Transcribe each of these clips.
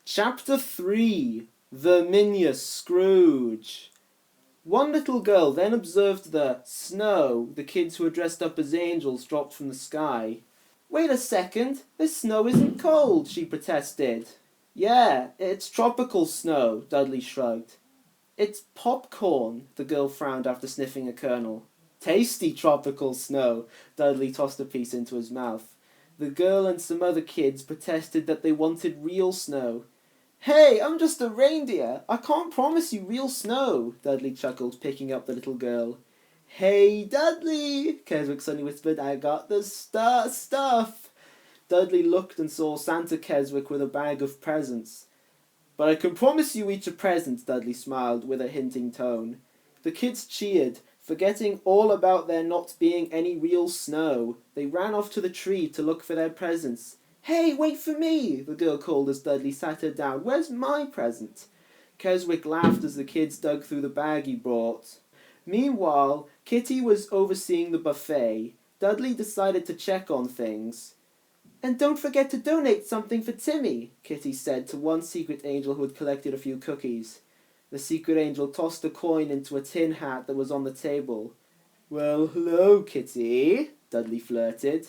Chapter 3 The Minius Scrooge. One little girl then observed the snow the kids who were dressed up as angels dropped from the sky. "Wait a second, this snow isn't cold," she protested. "Yeah, it's tropical snow," Dudley shrugged. "It's popcorn," the girl frowned after sniffing a kernel. "Tasty tropical snow," Dudley tossed a piece into his mouth. The girl and some other kids protested that they wanted real snow. "Hey, I'm just a reindeer. I can't promise you real snow," Dudley chuckled, picking up the little girl. "Hey, Dudley," Keswick suddenly whispered, "I got the stuff." Dudley looked and saw Santa Keswick with a bag of presents. "But I can promise you each a present," Dudley smiled with a hinting tone. The kids cheered, forgetting all about there not being any real snow. They ran off to the tree to look for their presents. "Hey, wait for me," the girl called as Dudley sat her down. "Where's my present?" Keswick laughed as the kids dug through the bag he brought. Meanwhile, Kitty was overseeing the buffet. Dudley decided to check on things. "And don't forget to donate something for Timmy," Kitty said to one secret angel who had collected a few cookies. The secret angel tossed a coin into a tin hat that was on the table. "Well, hello, Kitty," Dudley flirted.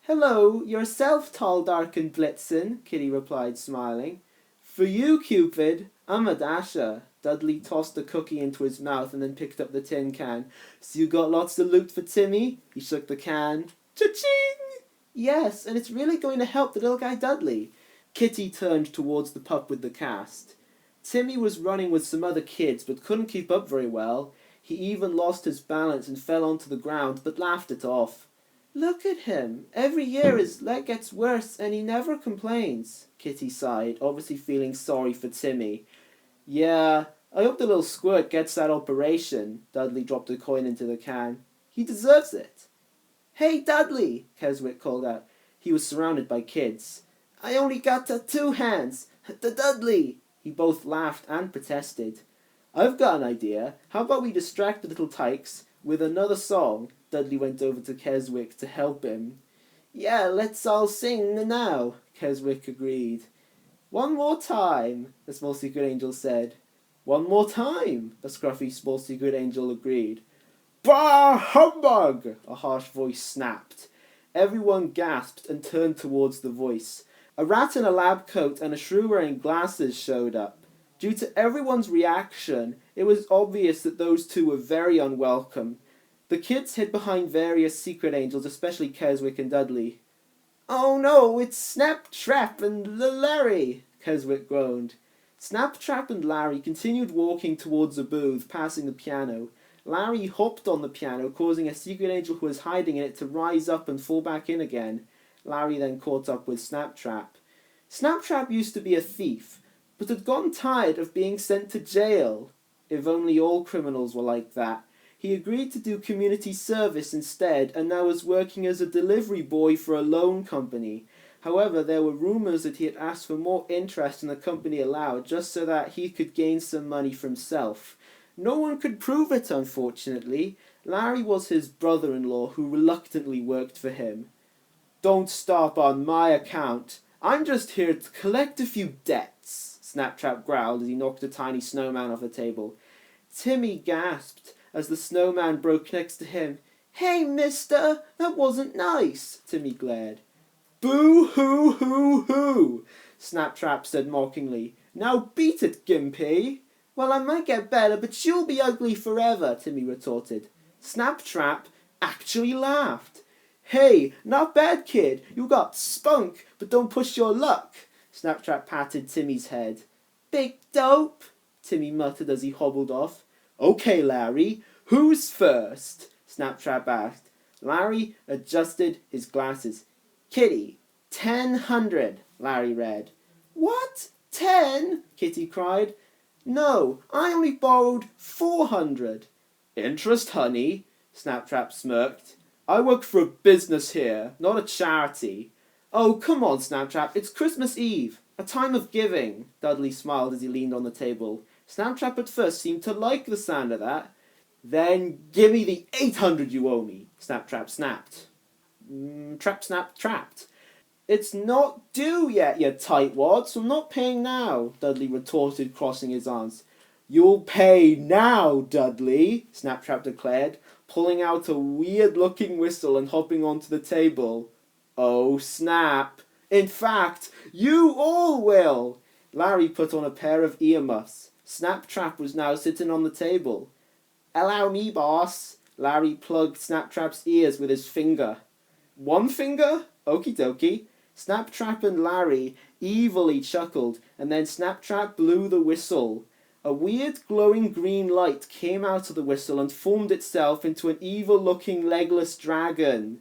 "Hello, yourself, tall, dark, and blitzen," Kitty replied, smiling. "For you, Cupid, I'm a dasher." Dudley tossed a cookie into his mouth and then picked up the tin can. "So you got lots of loot for Timmy?" He shook the can. "Cha-ching!" "Yes, and it's really going to help the little guy Dudley." Kitty turned towards the pup with the cast. Timmy was running with some other kids but couldn't keep up very well. He even lost his balance and fell onto the ground but laughed it off. "Look at him. Every year his leg gets worse and he never complains," Kitty sighed, obviously feeling sorry for Timmy. "Yeah, I hope the little squirt gets that operation." Dudley dropped a coin into the can. "He deserves it." "Hey, Dudley," Keswick called out. He was surrounded by kids. "I only got 2 hands. Dudley." He both laughed and protested. "I've got an idea. How about we distract the little tykes with another song?" Dudley went over to Keswick to help him. "Yeah, let's all sing now," Keswick agreed. "One more time," the small secret angel said. "One more time," a scruffy small secret angel agreed. "Bah humbug!" a harsh voice snapped. Everyone gasped and turned towards the voice. A rat in a lab coat and a shrew wearing glasses showed up. Due to everyone's reaction, it was obvious that those two were very unwelcome. The kids hid behind various secret angels, especially Keswick and Dudley. "Oh no, it's Snaptrap and Larry," Keswick groaned. Snaptrap and Larry continued walking towards the booth, passing the piano. Larry hopped on the piano, causing a secret angel who was hiding in it to rise up and fall back in again. Larry then caught up with Snaptrap. Snaptrap used to be a thief, but had gotten tired of being sent to jail. If only all criminals were like that. He agreed to do community service instead, and now was working as a delivery boy for a loan company. However, there were rumors that he had asked for more interest than the company allowed, just so that he could gain some money for himself. No one could prove it, unfortunately. Larry was his brother-in-law, who reluctantly worked for him. "Don't stop on my account. I'm just here to collect a few debts," Snaptrap growled as he knocked a tiny snowman off the table. Timmy gasped as the snowman broke next to him. "Hey, mister, that wasn't nice," Timmy glared. "Boo-hoo-hoo-hoo," Snaptrap said mockingly. "Now beat it, Gimpy." "Well, I might get better, but you'll be ugly forever," Timmy retorted. Snaptrap actually laughed. "Hey, not bad, kid. You got spunk, but don't push your luck." Snaptrap patted Timmy's head. "Big dope," Timmy muttered as he hobbled off. "Okay, Larry, who's first?" Snaptrap asked. Larry adjusted his glasses. "Kitty, 1,000," Larry read. "What? 10?" Kitty cried. "No, I only borrowed 400. "Interest, honey," Snaptrap smirked. "I work for a business here, not a charity." "Oh, come on, Snaptrap, it's Christmas Eve, a time of giving." Dudley smiled as he leaned on the table. Snaptrap at first seemed to like the sound of that. "Then give me the 800 you owe me," Snaptrap snapped. Trap, snap, trapped. It's not due yet, you tightwad, so I'm not paying now, Dudley retorted, crossing his arms. You'll pay now, Dudley, Snaptrap declared, pulling out a weird-looking whistle and hopping onto the table. Oh, snap. In fact, you all will. Larry put on a pair of earmuffs. Snaptrap was now sitting on the table. Allow me, boss. Larry plugged Snaptrap's ears with his finger. One finger? Okie dokie. Snaptrap and Larry evilly chuckled, and then Snaptrap blew the whistle. A weird glowing green light came out of the whistle and formed itself into an evil-looking legless dragon.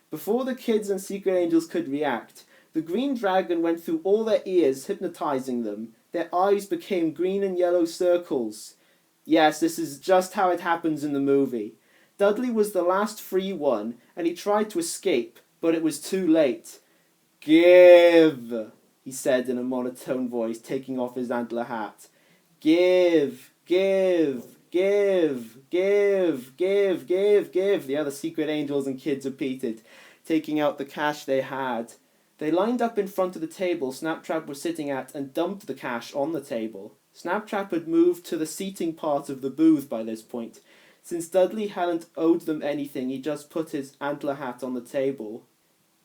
Before the kids and Secret Angels could react, the green dragon went through all their ears, hypnotizing them. Their eyes became green and yellow circles. Yes, this is just how it happens in the movie. Dudley was the last free one, and he tried to escape, but it was too late. Give, he said in a monotone voice, taking off his antler hat. Give, give, give, give, give, give, give, the other Secret Angels and kids repeated, taking out the cash they had. They lined up in front of the table Snaptrap was sitting at and dumped the cash on the table. Snaptrap had moved to the seating part of the booth by this point. Since Dudley hadn't owed them anything, he just put his antler hat on the table.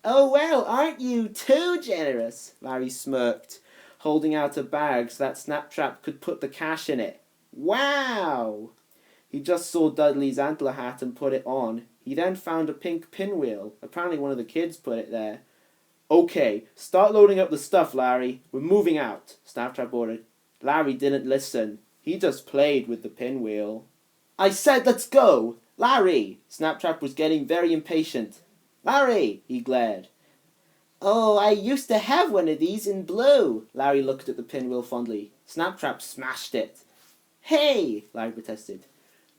Oh well, aren't you too generous? Larry smirked, holding out a bag so that Snaptrap could put the cash in it. Wow! He just saw Dudley's antler hat and put it on. He then found a pink pinwheel. Apparently one of the kids put it there. Okay, start loading up the stuff, Larry. We're moving out, Snaptrap ordered. Larry didn't listen. He just played with the pinwheel. I said let's go! Larry! Snaptrap was getting very impatient. Larry! He glared. Oh, I used to have one of these in blue. Larry looked at the pinwheel fondly. Snaptrap smashed it. Hey! Larry protested.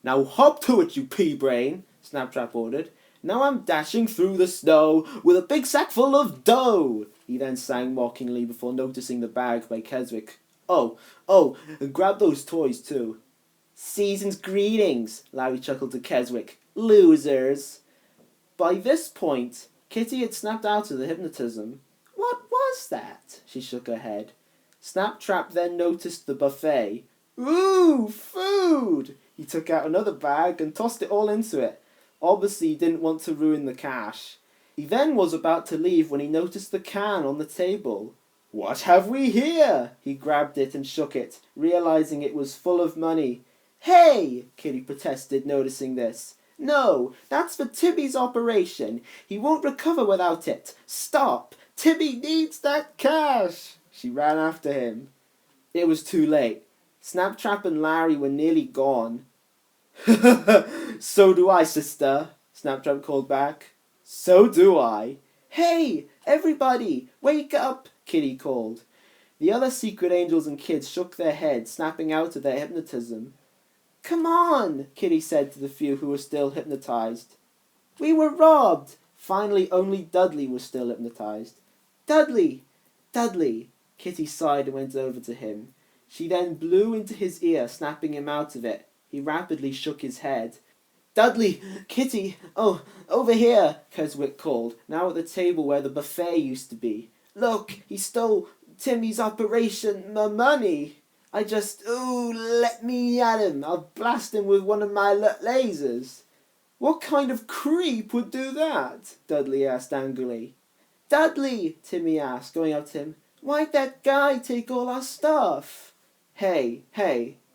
Now hop to it, you pea-brain, Snaptrap ordered. Now I'm dashing through the snow with a big sack full of dough, he then sang mockingly before noticing the bag by Keswick. Oh, and grab those toys too. Season's greetings, Larry chuckled to Keswick. Losers. By this point, Kitty had snapped out of the hypnotism. What was that? She shook her head. Snaptrap then noticed the buffet. Ooh, food! He took out another bag and tossed it all into it. Obviously, he didn't want to ruin the cash. He then was about to leave when he noticed the can on the table. What have we here? He grabbed it and shook it, realizing it was full of money. Hey! Kitty protested, noticing this. No, that's for Tibby's operation. He won't recover without it. Stop! Tibby needs that cash! She ran after him. It was too late. Snaptrap and Larry were nearly gone. So do I, sister, Snaptrap called back. So do I. Hey, everybody, wake up, Kitty called. The other Secret Angels and kids shook their heads, snapping out of their hypnotism. Come on, Kitty said to the few who were still hypnotized. We were robbed. Finally, only Dudley was still hypnotized. Dudley! Dudley! Kitty sighed and went over to him. She then blew into his ear, snapping him out of it. He rapidly shook his head. Dudley! Kitty! Oh, over here! Keswick called, now at the table where the buffet used to be. Look, he stole Timmy's operation money. Let me at him. I'll blast him with one of my lasers. What kind of creep would do that? Dudley asked angrily. Dudley, Timmy asked, going up to him. Why'd that guy take all our stuff? Hey,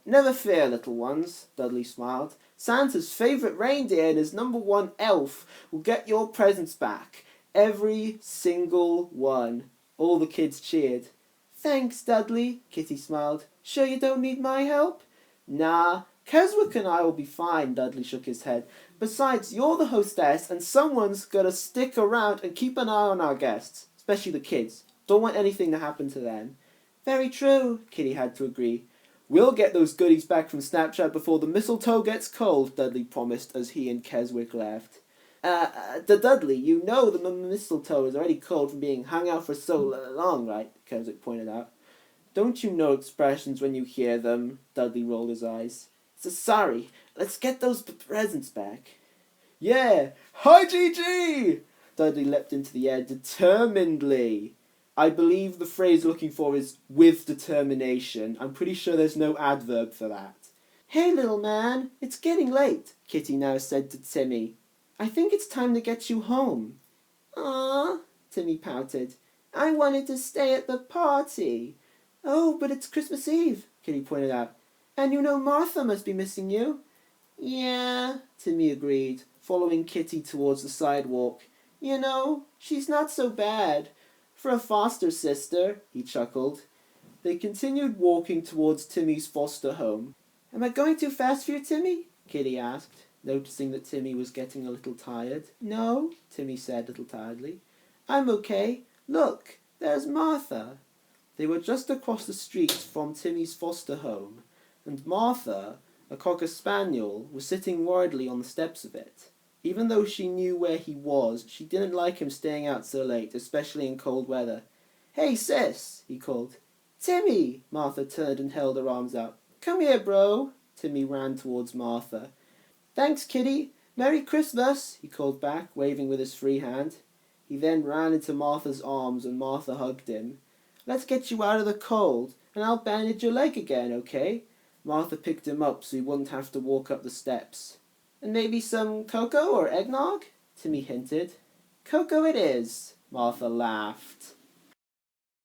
never fear, little ones, Dudley smiled. Santa's favourite reindeer and his #1 elf will get your presents back. Every single one. All the kids cheered. Thanks, Dudley, Kitty smiled. Sure you don't need my help? Nah, Keswick and I will be fine, Dudley shook his head. Besides, you're the hostess and someone's got to stick around and keep an eye on our guests, especially the kids. Don't want anything to happen to them. Very true, Kitty had to agree. We'll get those goodies back from Snapchat before the mistletoe gets cold, Dudley promised as he and Keswick left. Dudley, you know the mistletoe is already cold from being hung out for so long, right? Keswick pointed out. Don't you know expressions when you hear them? Dudley rolled his eyes. So sorry, let's get those presents back. Yeah, hi Gigi! Dudley leapt into the air determinedly. I believe the phrase looking for is with determination. I'm pretty sure there's no adverb for that. Hey, little man, it's getting late, Kitty now said to Timmy. I think it's time to get you home. Ah, Timmy pouted. I wanted to stay at the party. Oh, but it's Christmas Eve, Kitty pointed out. And you know Martha must be missing you. Yeah, Timmy agreed, following Kitty towards the sidewalk. You know, she's not so bad. For a foster sister, he chuckled. They continued walking towards Timmy's foster home. Am I going too fast for you, Timmy? Kitty asked, noticing that Timmy was getting a little tired. No, Timmy said a little tiredly. I'm okay. Look, there's Martha. They were just across the street from Timmy's foster home, and Martha, a cocker spaniel, was sitting worriedly on the steps of it. Even though she knew where he was, she didn't like him staying out so late, especially in cold weather. Hey, sis, he called. Timmy! Martha turned and held her arms out. Come here, bro. Timmy ran towards Martha. Thanks, Kitty. Merry Christmas, he called back, waving with his free hand. He then ran into Martha's arms and Martha hugged him. Let's get you out of the cold, and I'll bandage your leg again, okay? Martha picked him up so he wouldn't have to walk up the steps. And maybe some cocoa or eggnog? Timmy hinted. Cocoa it is, Martha laughed.